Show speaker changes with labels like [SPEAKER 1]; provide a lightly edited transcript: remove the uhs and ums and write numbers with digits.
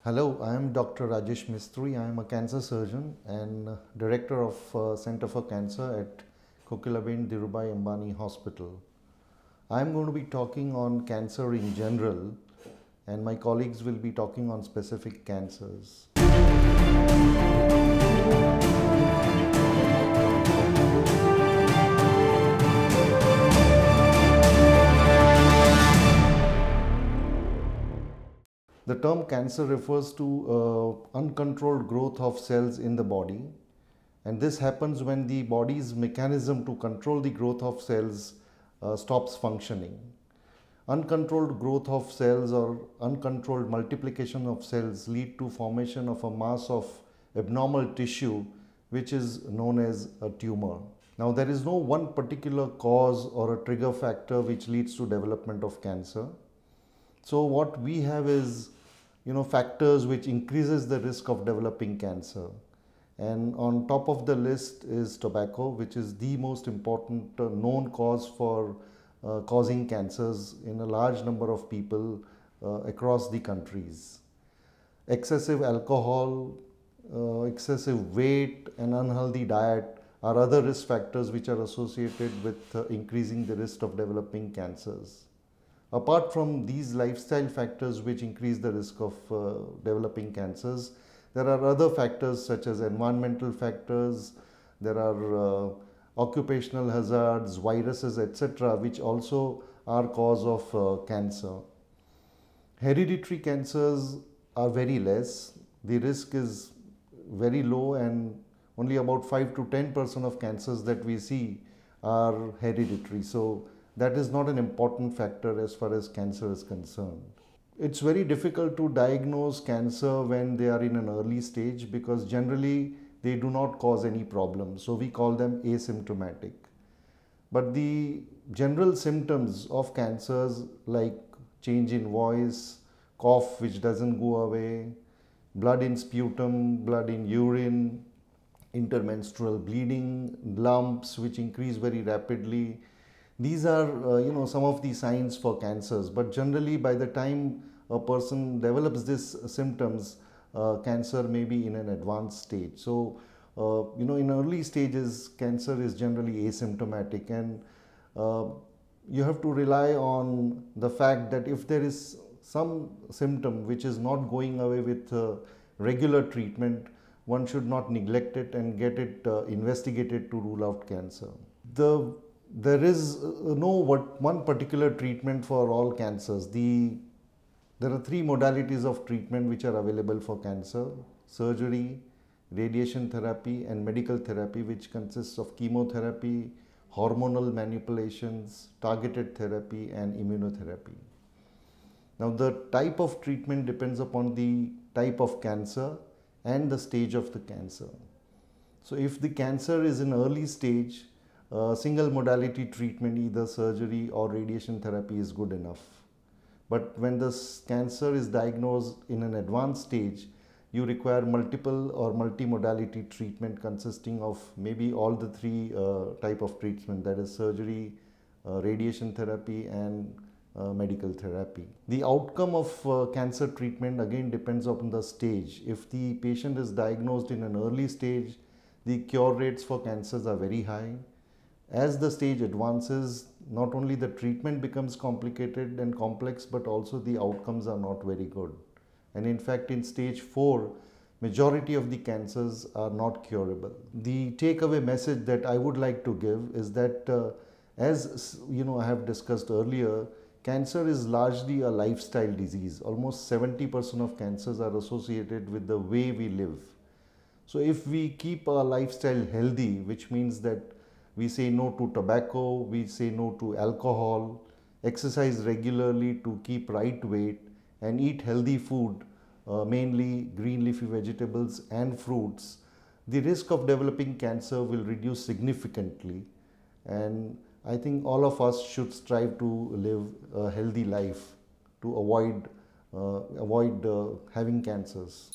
[SPEAKER 1] Hello, I am Dr. Rajesh Mistry. I am a cancer surgeon and director of Center for Cancer at Kokilaben Dhirubhai Ambani Hospital. I am going to be talking on cancer in general, and my colleagues will be talking on specific cancers. The term cancer refers to uncontrolled growth of cells in the body, and this happens when the body's mechanism to control the growth of cells stops functioning. Uncontrolled growth of cells or uncontrolled multiplication of cells lead to formation of a mass of abnormal tissue which is known as a tumor. Now, there is no one particular cause or a trigger factor which leads to development of cancer. So what we have is factors which increases the risk of developing cancer, and on top of the list is tobacco, which is the most important known cause for causing cancers in a large number of people across the countries. Excessive alcohol, excessive weight and unhealthy diet are other risk factors which are associated with increasing the risk of developing cancers. Apart from these lifestyle factors which increase the risk of developing cancers, there are other factors such as environmental factors, there are occupational hazards, viruses, etc., which also are cause of cancer. Hereditary cancers are very less. The risk is very low, and only about 5 to 10% of cancers that we see are hereditary. So that is not an important factor as far as cancer is concerned. It's very difficult to diagnose cancer when they are in an early stage because generally they do not cause any problem. So we call them asymptomatic. But the general symptoms of cancers like change in voice, cough which doesn't go away, blood in sputum, blood in urine, intermenstrual bleeding, lumps which increase very rapidly. These are some of the signs for cancers, but generally by the time a person develops these symptoms, cancer may be in an advanced stage. So in early stages cancer is generally asymptomatic, and you have to rely on the fact that if there is some symptom which is not going away with regular treatment, one should not neglect it and get it investigated to rule out cancer. There is no one particular treatment for all cancers. There are three modalities of treatment which are available for cancer: surgery, radiation therapy and medical therapy, which consists of chemotherapy, hormonal manipulations, targeted therapy and immunotherapy. Now, the type of treatment depends upon the type of cancer and the stage of the cancer. So if the cancer is in early stage, single modality treatment, either surgery or radiation therapy, is good enough. But when this cancer is diagnosed in an advanced stage, you require multiple or multi-modality treatment consisting of maybe all the three type of treatment, that is surgery, radiation therapy and medical therapy. The outcome of cancer treatment again depends upon the stage. If the patient is diagnosed in an early stage, the cure rates for cancers are very high. As the stage advances, not only the treatment becomes complicated and complex, but also the outcomes are not very good. And in fact, in stage 4, majority of the cancers are not curable. The takeaway message that I would like to give is that as I have discussed earlier, cancer is largely a lifestyle disease. Almost 70% of cancers are associated with the way we live. So if we keep our lifestyle healthy, which means that we say no to tobacco, we say no to alcohol, exercise regularly to keep right weight, and eat healthy food, mainly green leafy vegetables and fruits, the risk of developing cancer will reduce significantly. And I think all of us should strive to live a healthy life to avoid having cancers.